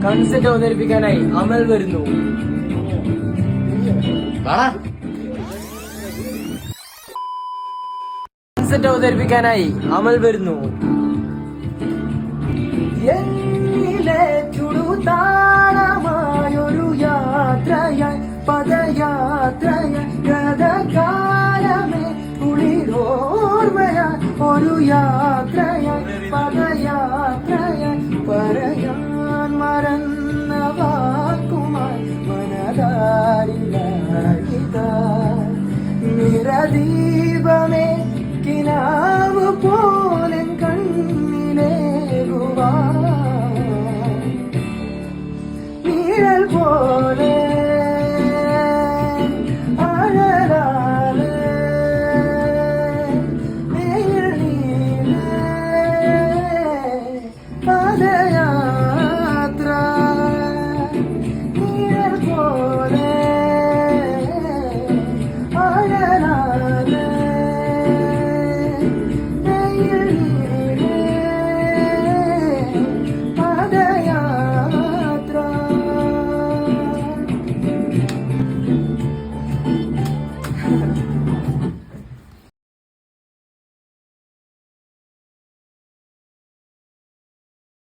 Sunset അവതരിപ്പിക്കാനായി അമൽ വരുന്നു. Sunset അവതരിപ്പിക്കാനായി അമൽ വരുന്നു. എന്നിലെ ചുടുതാളമായൊരു യാത്രയായി പദയാത്രയായി ഗതകാലമേ കുളിരോർമ്മയായി ഒരു യാത്രയായി പദയാത്രയായി പറയാൻ മറന്ന വാക്കുമായി മനതാരിലായിതാ നിറദീപമേ കിനാവ് പോലെ കണ്ണിലേകുവാ നിഴൽ പോ